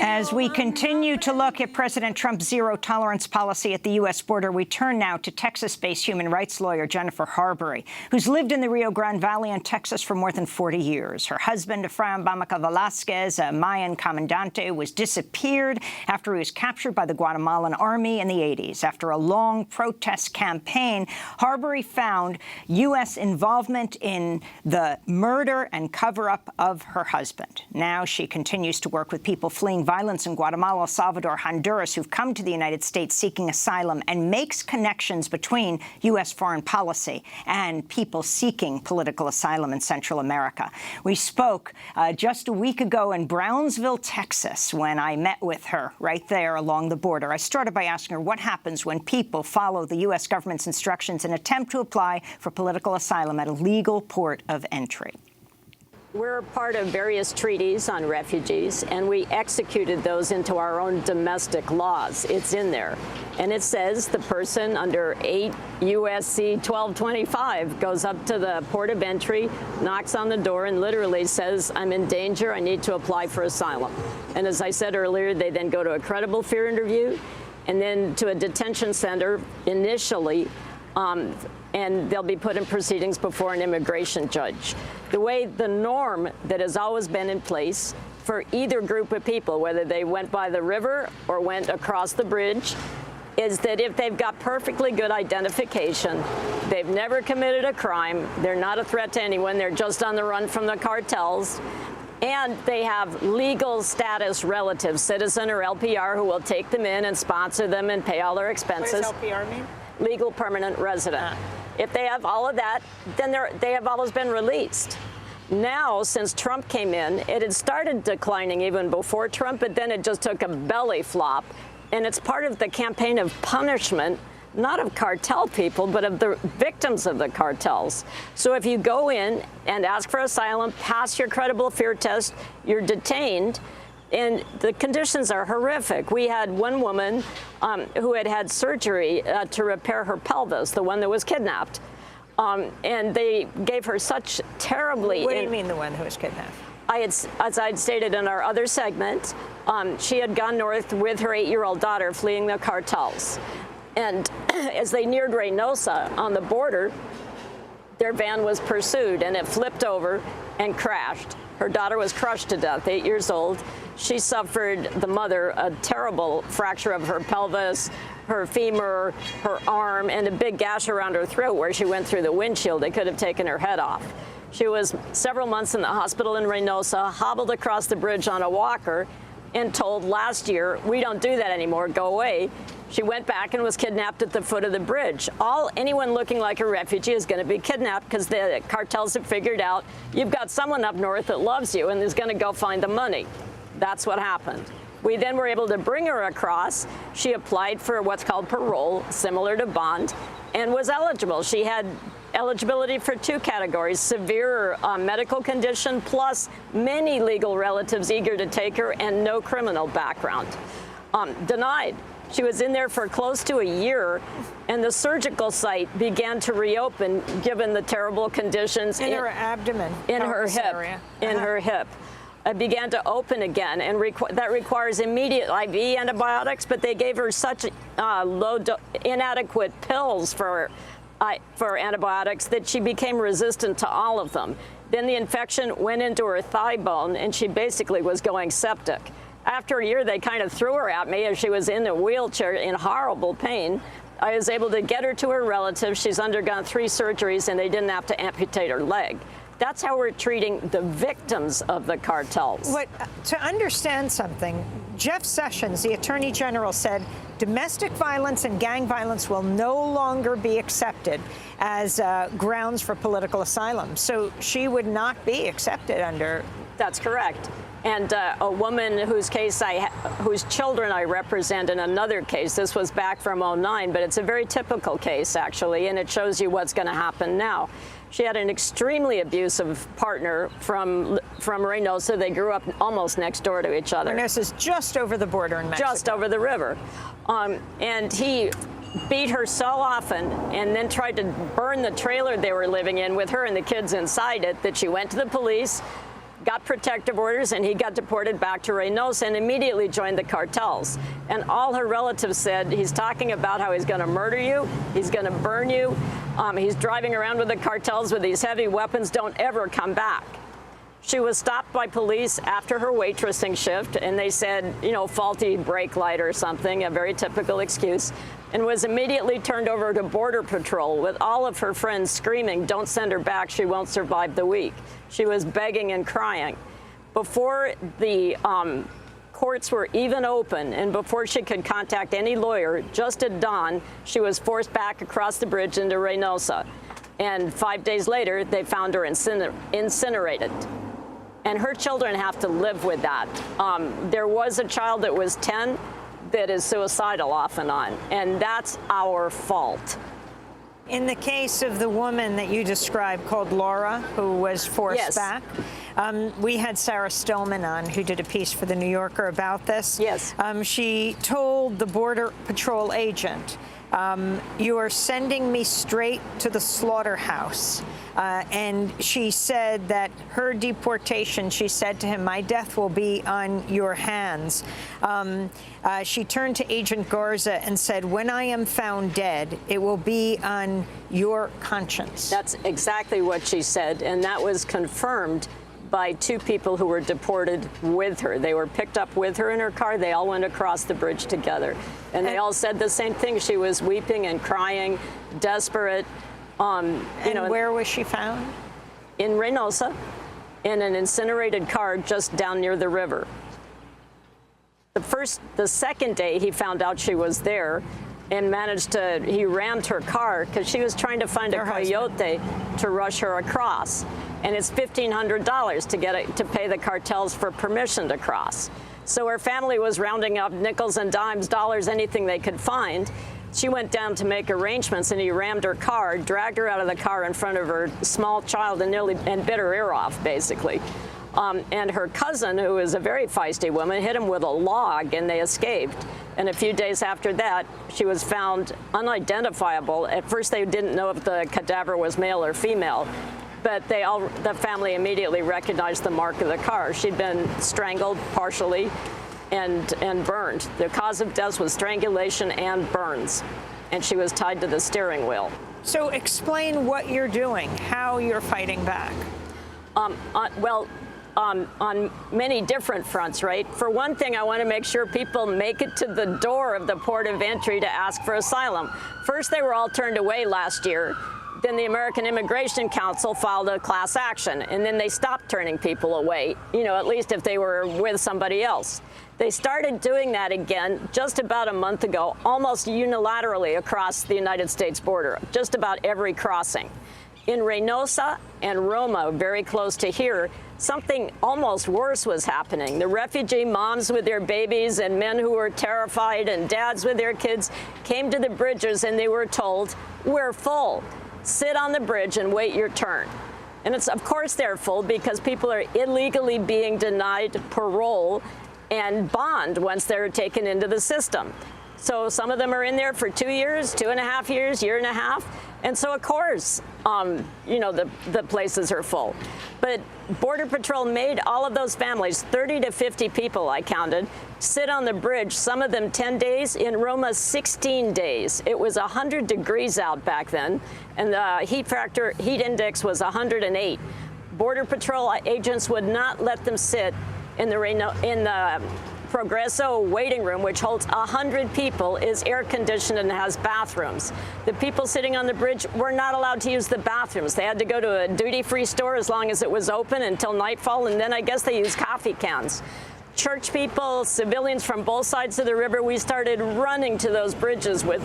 As we continue to look at President Trump's zero-tolerance policy at the U.S. border, we turn now to Texas-based human rights lawyer Jennifer Harbury, who's lived in the Rio Grande Valley in Texas for more than 40 years. Her husband, Efraim Bamaca Velasquez, a Mayan comandante, was disappeared after he was captured by the Guatemalan army in the 80s. After a long protest campaign, Harbury found U.S. involvement in the murder and cover-up of her husband. Now she continues to work with people fleeing violence in Guatemala, El Salvador, Honduras, who've come to the United States seeking asylum, and makes connections between U.S. foreign policy and people seeking political asylum in Central America. We spoke just a week ago in Brownsville, Texas, when I met with her right there along the border. I started by asking her what happens when people follow the U.S. government's instructions and attempt to apply for political asylum at a legal port of entry. We're part of various treaties on refugees, and we executed those into our own domestic laws. It's in there. And it says the person under 8 U.S.C. 1225 goes up to the port of entry, knocks on the door, and literally says, I'm in danger, I need to apply for asylum. And as I said earlier, they then go to a credible fear interview, and then to a detention center initially, and they'll be put in proceedings before an immigration judge. The norm that has always been in place for either group of people, whether they went by the river or went across the bridge, is that if they've got perfectly good identification, they've never committed a crime, they're not a threat to anyone, they're just on the run from the cartels, and they have legal status relatives, citizen or LPR, who will take them in and sponsor them and pay all their expenses. What does LPR mean? Legal permanent resident. If they have all of that, then they have always been released. Now, since Trump came in, it had started declining even before Trump, but then it just took a belly flop. And it's part of the campaign of punishment, not of cartel people, but of the victims of the cartels. So if you go in and ask for asylum, pass your credible fear test, you're detained. And the conditions are horrific. We had one woman who had had surgery to repair her pelvis, the one that was kidnapped. And they gave her such terribly... What do you mean, the one who was kidnapped? As I'd stated in our other segment, she had gone north with her 8-year-old daughter fleeing the cartels. And as they neared Reynosa on the border, their van was pursued, and it flipped over and crashed. Her daughter was crushed to death, 8 years old. She suffered, the mother, a terrible fracture of her pelvis, her femur, her arm, and a big gash around her throat where she went through the windshield. They could have taken her head off. She was several months in the hospital in Reynosa, hobbled across the bridge on a walker, and told last year, we don't do that anymore, go away. She went back and was kidnapped at the foot of the bridge. Anyone looking like a refugee is going to be kidnapped because the cartels have figured out you've got someone up north that loves you and is going to go find the money. That's what happened. We then were able to bring her across. She applied for what's called parole, similar to bond, and was eligible. She had eligibility for 2 categories, severe medical condition, plus many legal relatives eager to take her, and no criminal background. Denied. She was in there for close to a year, and the surgical site began to reopen given the terrible conditions in her abdomen, in her hip, in her hip. It began to open again, and that requires immediate IV antibiotics, but they gave her such inadequate pills for antibiotics that she became resistant to all of them. Then the infection went into her thigh bone, and she basically was going septic. After a year, they kind of threw her at me as she was in a wheelchair in horrible pain. I was able to get her to her relatives. She's undergone 3 surgeries, and they didn't have to amputate her leg. That's how we're treating the victims of the cartels. To understand something, Jeff Sessions, the Attorney General, said domestic violence and gang violence will no longer be accepted as grounds for political asylum. So she would not be accepted under... That's correct. And a woman whose children I represent in another case, this was back from '09, but it's a very typical case, actually, and it shows you what's going to happen now. She had an extremely abusive partner from Reynosa. They grew up almost next door to each other. Reynosa's just over the border in Mexico. Just over the river. And he beat her so often and then tried to burn the trailer they were living in with her and the kids inside it that she went to the police. got protective orders, and he got deported back to Reynosa and immediately joined the cartels. And all her relatives said, he's talking about how he's going to murder you, he's going to burn you, he's driving around with the cartels with these heavy weapons, don't ever come back. She was stopped by police after her waitressing shift, and they said, you know, faulty brake light or something, a very typical excuse, and was immediately turned over to Border Patrol with all of her friends screaming, don't send her back, she won't survive the week. She was begging and crying. Before the courts were even open and before she could contact any lawyer, just at dawn, she was forced back across the bridge into Reynosa. And 5 days later, they found her incinerated. And her children have to live with that. There was a child that was 10 that is suicidal off and on, and that's our fault. In the case of the woman that you described called Laura, who was forced back, we had Sarah Stillman on, who did a piece for The New Yorker about this. Yes. She told the Border Patrol agent, you are sending me straight to the slaughterhouse. And she said that her deportation, she said to him, my death will be on your hands. She turned to Agent Garza and said, when I am found dead, it will be on your conscience. That's exactly what she said, and that was confirmed by 2 people who were deported with her. They were picked up with her in her car. They all went across the bridge together. And they all said the same thing. She was weeping and crying, desperate. Where was she found? In Reynosa, in an incinerated car just down near the river. The second day he found out she was there and he rammed her car because she was trying to find a coyote to rush her across. And it's $1,500 to pay the cartels for permission to cross. So her family was rounding up nickels and dimes, dollars, anything they could find. She went down to make arrangements, and he rammed her car, dragged her out of the car in front of her small child, and bit her ear off, basically. And her cousin, who is a very feisty woman, hit him with a log, and they escaped. And a few days after that, she was found unidentifiable. At first, they didn't know if the cadaver was male or female. But the family immediately recognized the mark of the car. She'd been strangled partially and burned. The cause of death was strangulation and burns, and she was tied to the steering wheel. So explain what you're doing, how you're fighting back. On many different fronts, right? For one thing, I want to make sure people make it to the door of the port of entry to ask for asylum. First, they were all turned away last year. Then the American Immigration Council filed a class action, and then they stopped turning people away, you know, at least if they were with somebody else. They started doing that again just about a month ago, almost unilaterally across the United States border, just about every crossing. In Reynosa and Roma, very close to here, something almost worse was happening. The refugee moms with their babies and men who were terrified and dads with their kids came to the bridges, and they were told, we're full. Sit on the bridge and wait your turn. And it's, of course, they're full because people are illegally being denied parole and bond once they're taken into the system. So some of them are in there for 2 years, 2.5 years, year and a half. And so, of course, you know, the places are full. But Border Patrol made all of those families, 30 to 50 people I counted, sit on the bridge, some of them 10 days, in Roma 16 days. It was 100 degrees out back then, and the heat index was 108. Border Patrol agents would not let them sit in the Progresso waiting room, which holds 100 people, is air conditioned and has bathrooms. The people sitting on the bridge were not allowed to use the bathrooms. They had to go to a duty-free store as long as it was open until nightfall, and then I guess they used coffee cans. Church people, civilians from both sides of the river, we started running to those bridges with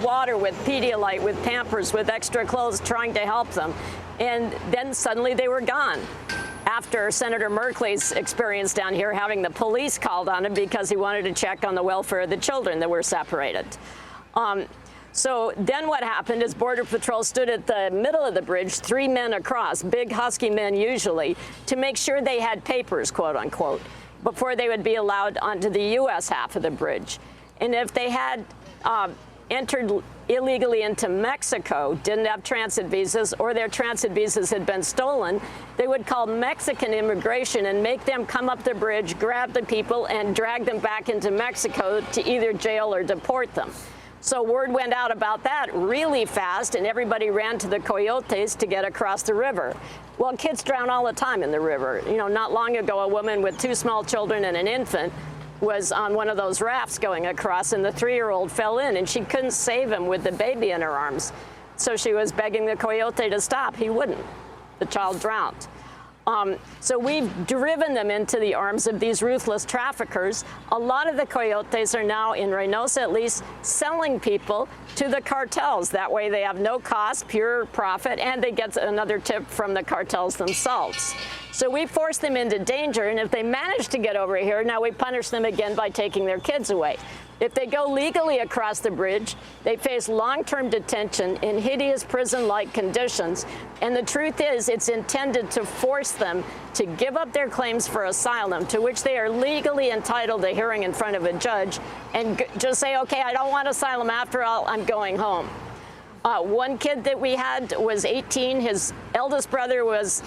water, with Pedialyte, with Pampers, with extra clothes, trying to help them. And then suddenly they were gone. After Senator Merkley's experience down here, having the police called on him because he wanted to check on the welfare of the children that were separated. So then what happened is Border Patrol stood at the middle of the bridge, 3 men across, big husky men usually, to make sure they had papers, quote unquote, before they would be allowed onto the U.S. half of the bridge. And if they had entered illegally into Mexico, didn't have transit visas, or their transit visas had been stolen, they would call Mexican immigration and make them come up the bridge, grab the people, and drag them back into Mexico to either jail or deport them. So word went out about that really fast, and everybody ran to the coyotes to get across the river. Well, kids drown all the time in the river. You know, not long ago, a woman with 2 small children and an infant was on one of those rafts going across, and the 3-year-old fell in, and she couldn't save him with the baby in her arms. So she was begging the coyote to stop. He wouldn't. The child drowned. So we've driven them into the arms of these ruthless traffickers. A lot of the coyotes are now, in Reynosa at least, selling people to the cartels. That way they have no cost, pure profit, and they get another tip from the cartels themselves. So we force them into danger, and if they manage to get over here, now we punish them again by taking their kids away. If they go legally across the bridge, they face long-term detention in hideous prison-like conditions. And the truth is, it's intended to force them to give up their claims for asylum, to which they are legally entitled to hearing in front of a judge, and just say, okay, I don't want asylum after all, I'm going home. One kid that we had was 18. His eldest brother was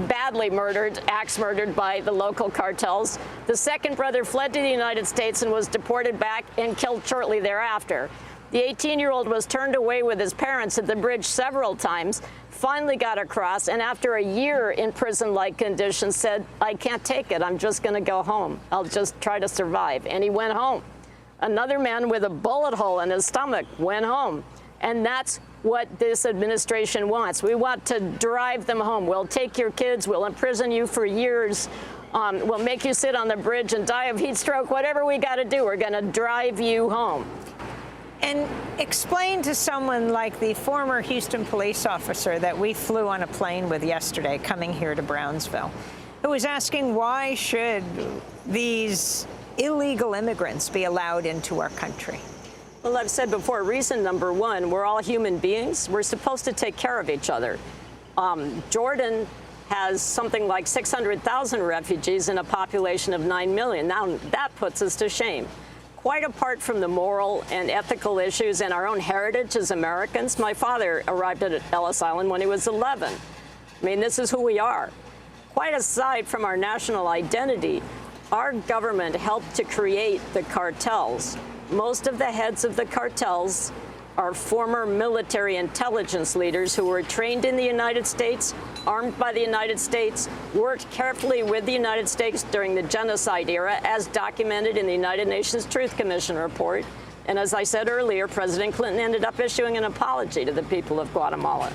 badly murdered, axe murdered by the local cartels. The second brother fled to the United States and was deported back and killed shortly thereafter. The 18-year-old was turned away with his parents at the bridge several times, finally got across, and after a year in prison-like conditions said, I can't take it, I'm just going to go home. I'll just try to survive. And he went home. Another man with a bullet hole in his stomach went home. And that's what this administration wants. We want to drive them home. We'll take your kids, we'll imprison you for years, we'll make you sit on the bridge and die of heat stroke, whatever we got to do, we're going to drive you home. And explain to someone like the former Houston police officer that we flew on a plane with yesterday coming here to Brownsville, who was asking why should these illegal immigrants be allowed into our country? Well, I've said before, reason number one, we're all human beings. We're supposed to take care of each other. Jordan has something like 600,000 refugees in a population of 9 million. Now, that puts us to shame. Quite apart from the moral and ethical issues and our own heritage as Americans, my father arrived at Ellis Island when he was 11. I mean, this is who we are. Quite aside from our national identity, our government helped to create the cartels. Most of the heads of the cartels are former military intelligence leaders who were trained in the United States, armed by the United States, worked carefully with the United States during the genocide era, as documented in the United Nations Truth Commission report. And as I said earlier, President Clinton ended up issuing an apology to the people of Guatemala.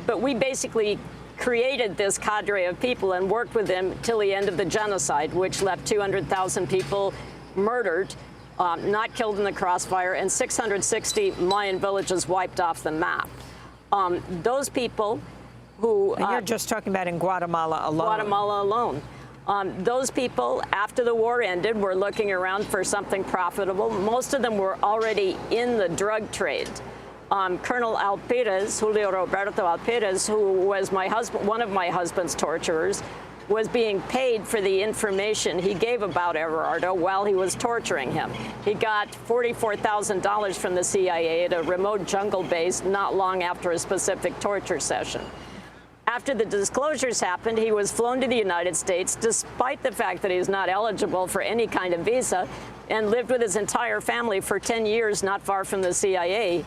But we basically created this cadre of people and worked with them till the end of the genocide, which left 200,000 people murdered, not killed in the crossfire, and 660 Mayan villages wiped off the map. Those people who... You're just talking about in Guatemala alone. Guatemala alone. Those people, after the war ended, were looking around for something profitable. Most of them were already in the drug trade. Colonel Alpérez, Julio Roberto Alpérez, who was one of my husband's torturers, was being paid for the information he gave about Everardo while he was torturing him. He got $44,000 from the CIA at a remote jungle base not long after a specific torture session. After the disclosures happened, he was flown to the United States, despite the fact that he was not eligible for any kind of visa, and lived with his entire family for 10 years not far from the CIA.